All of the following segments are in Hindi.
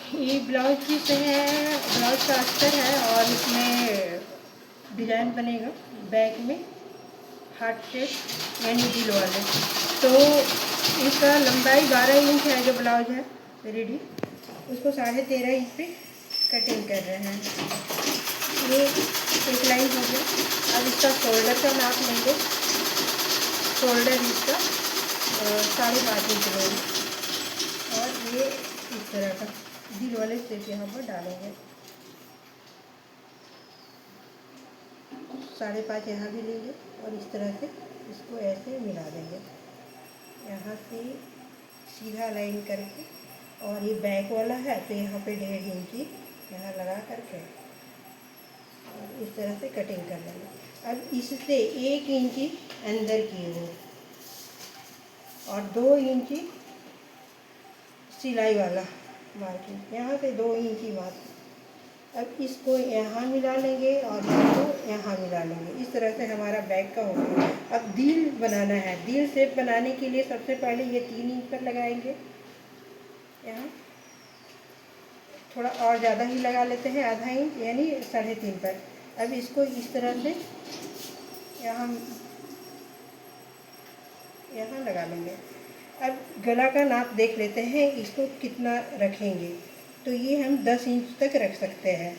ये ब्लाउज पीस है, ब्लाउज का अस्तर है और इसमें डिजाइन बनेगा बैक में हार्ट शेप यानी दिल वाले। तो इसका लंबाई 12 इंच है जो ब्लाउज है रेडी, उसको 13.5 इंच पे कटिंग कर रहे हैं। ये एक लाइन हो गया। अब इसका शोल्डर का नाप लेंगे। शोल्डर इसका 5.5 इंच लेंगे और ये इस तरह का दिल वाले शेप यहाँ पर डालेंगे। 5.5 यहाँ भी लेंगे और इस तरह से इसको ऐसे मिला देंगे यहाँ से सीधा लाइन करके। और ये बैक वाला है तो यहाँ पे 1.5 इंची यहाँ लगा करके और इस तरह से कटिंग कर लेंगे। अब इससे 1 इंची अंदर की ओर और 2 इंची सिलाई वाला मार्किंग, यहाँ से 2 इंची मार्किंग। अब इसको यहाँ मिला लेंगे और इसको यहाँ मिला लेंगे। इस तरह से हमारा बैक का हो गया। अब दिल बनाना है। दिल शेप बनाने के लिए सबसे पहले ये 3 इंच पर लगाएंगे, यहाँ थोड़ा और ज़्यादा ही लगा लेते हैं, आधा इंच यानी 3.5 पर। अब इसको इस तरह से यहाँ लगा लेंगे। अब गला का नाप देख लेते हैं, इसको कितना रखेंगे। तो ये हम 10 इंच तक रख सकते हैं,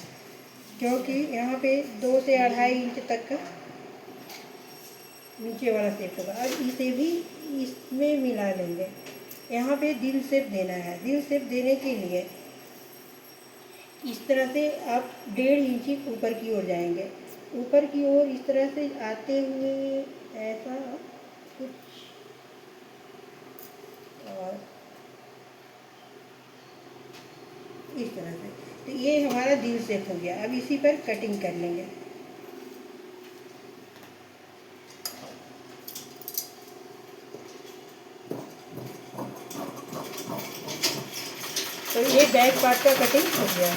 क्योंकि यहाँ पे 2 से 2.5 इंच तक का नीचे वाला शेप होगा। अब इसे भी इसमें मिला लेंगे। यहाँ पे दिल शेप देना है। दिल शेप देने के लिए इस तरह से आप 1.5 इंची ऊपर की ओर जाएंगे। ऊपर की ओर इस तरह से आते हुए ऐसा कुछ और इस तरह से। तो ये हमारा दिल शेप हो गया। अब इसी पर कटिंग कर लेंगे। तो ये बैक पार्ट का कटिंग हो गया।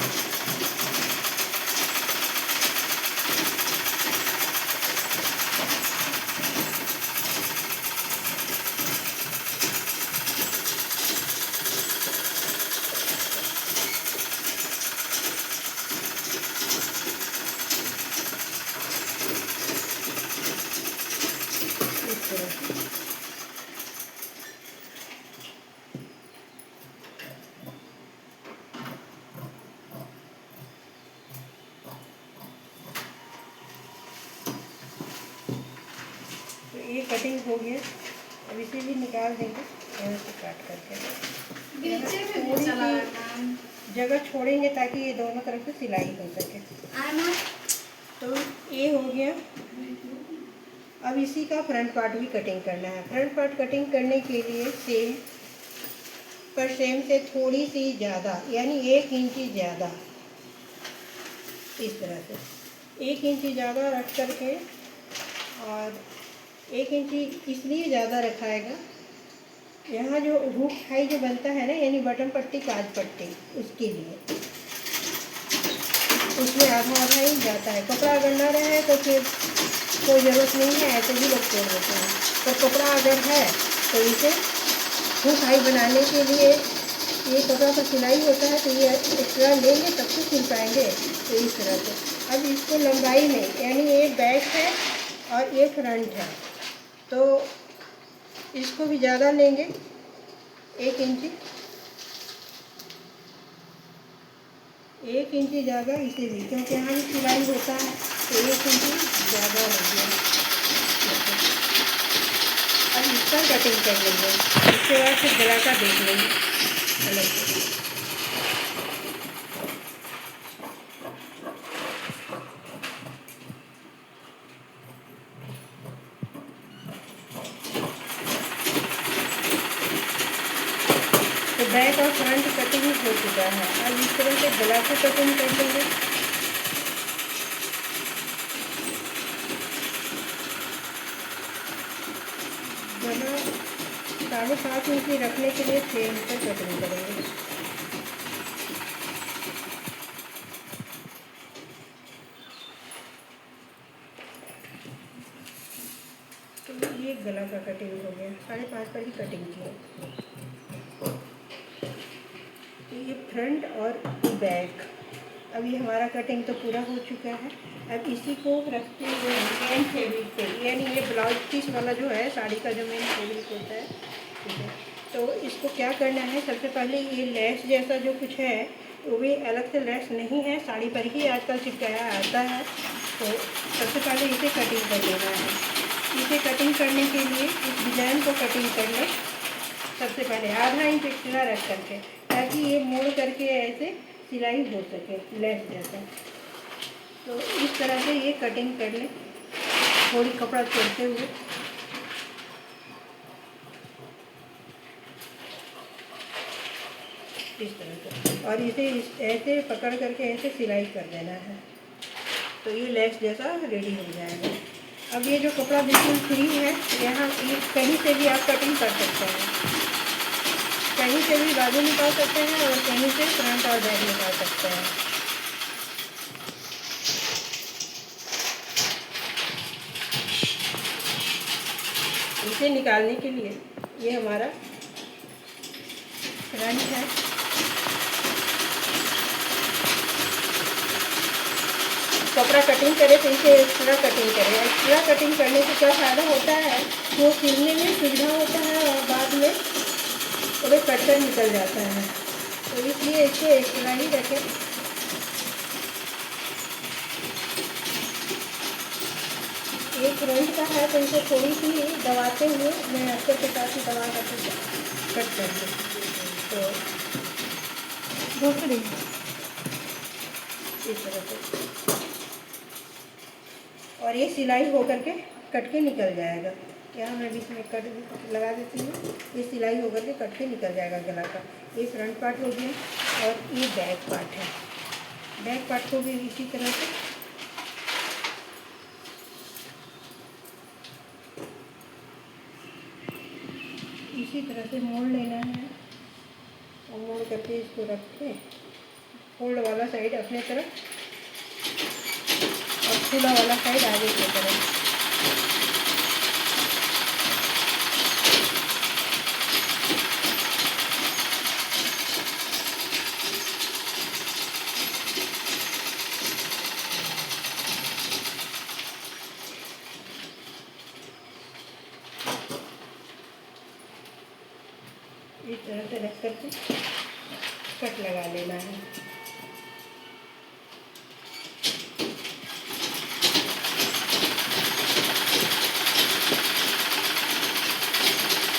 ये कटिंग हो गया। अब इसे भी निकाल देंगे यहाँ से काट करके। थोड़ी सी जगह छोड़ेंगे ताकि ये दोनों तरफ से सिलाई हो सके। तो ये हो गया। अब इसी का फ्रंट पार्ट भी कटिंग करना है। फ्रंट पार्ट कटिंग करने के लिए सेम से थोड़ी सी ज़्यादा यानी 1 इंची ज़्यादा, इस तरह से 1 इंची ज़्यादा रख करके, और 1 इंची इसलिए ज़्यादा रखाएगा, यहाँ जो हुक हाई जो बनता है ना यानी बटन पट्टी काज पट्टी, उसके लिए उसमें आधा इंच जाता है। कपड़ा अगर ना रहे तो फिर कोई ज़रूरत नहीं है, ऐसे भी लोग छोड़ देते हैं। तो कपड़ा अगर है तो इसे हुक हाई बनाने के लिए ये कपड़ा का सिलाई होता है तो ये एक्स्ट्रा लेंगे तब तो सिल पाएंगे। तो इस तरह से अब इसको लंबाई में यानी ये बैक है और ये फ्रंट है तो इसको भी ज़्यादा लेंगे 1 इंची, 1 इंची ज़्यादा इसे भी, क्योंकि यहाँ भी सिलाई होता है तो 1 इंची ज़्यादा हो गया। अब इसका कटिंग कर लेंगे। इसके बाद फिर गला का देख लेंगे अलग से। तो बैक और फ्रंट कटिंग हो चुका है। अब इस तरह से गला को कटिंग कर लेंगे। गला 7.5 इंची रखने के लिए 6 इंच पर कटिंग करेंगे। तो ये गला का कटिंग हो गया। 5.5 पर ही कटिंग की है। ये फ्रंट और बैक। अब ये हमारा कटिंग तो पूरा हो चुका है। अब इसी को रखते हुए मेन फैब्रिक पे, यानी ये ब्लाउज पीस वाला जो है साड़ी का जो मेन फैब्रिक होता है, ठीक है। तो इसको क्या करना है, सबसे पहले ये लेस जैसा जो कुछ है वो भी अलग से लेस नहीं है, साड़ी पर ही आजकल चिपकाया आता है। तो सबसे पहले इसे कटिंग कर लेना है। इसे कटिंग करने के लिए इस डिज़ाइन को कटिंग कर लें सबसे पहले आधा इंच एक्स्ट्रा रख करके, ताकि ये मोड़ करके ऐसे सिलाई हो सके लेस जैसा। तो इस तरह से ये कटिंग कर लें, थोड़ी कपड़ा छोड़ते हुए। इस तरह से, और इसे ऐसे पकड़ करके ऐसे सिलाई कर देना है, तो ये लेस जैसा रेडी हो जाएगा। अब ये जो कपड़ा बिल्कुल फ्री है, यहाँ कहीं से भी आप कटिंग कर सकते हैं, कहीं से भी बाजू निकाल सकते हैं और कहीं से फ्रंट और बैक निकाल सकते हैं। इसे निकालने के लिए ये हमारा फ्रंट है, कपड़ा कटिंग करें तो इसे एक्स्ट्रा कटिंग करें। एक्स्ट्रा कटिंग करने से क्या फ़ायदा होता है, वो सिलने में सुविधा होता है और बाद में वो कट कर निकल जाता है, तो इसलिए इसको एक्स्ट्रा ही रखें। ये फ्रंट का है तो इसे थोड़ी सी दबाते हुए मैं अक्सर के साथ ही दबा करके कट कर दूँ, तो दूसरी इस तरह से, और ये सिलाई हो करके कट के निकल जाएगा। यहाँ मैं बीच में कट लगा देती हूँ, ये सिलाई हो करके कट के निकल जाएगा गला का। ये फ्रंट पार्ट हो गया और ये बैक पार्ट है। बैक पार्ट को भी इसी तरह से मोड़ लेना है, और मोड़ करके इसको रख के फोल्ड वाला साइड अपने तरफ और खुला वाला साइड आगे की तरफ। इस तरह से रख करके कट लगा लेना है।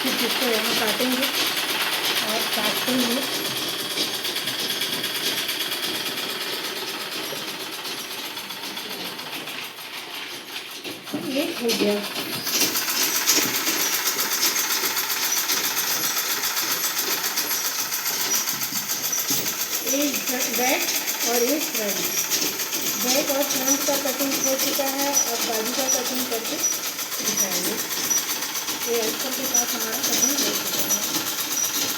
फिर इसको यहाँ काटेंगे और काटते हुए ये हो गया। एक बैक और एक फ्रंट, बैक और फ्रंट का कटिंग हो चुका है। अब बाजू का कटिंग करके दिखाएंगे। ये अक्सर के साथ हमारा कटिंग हो चुका है।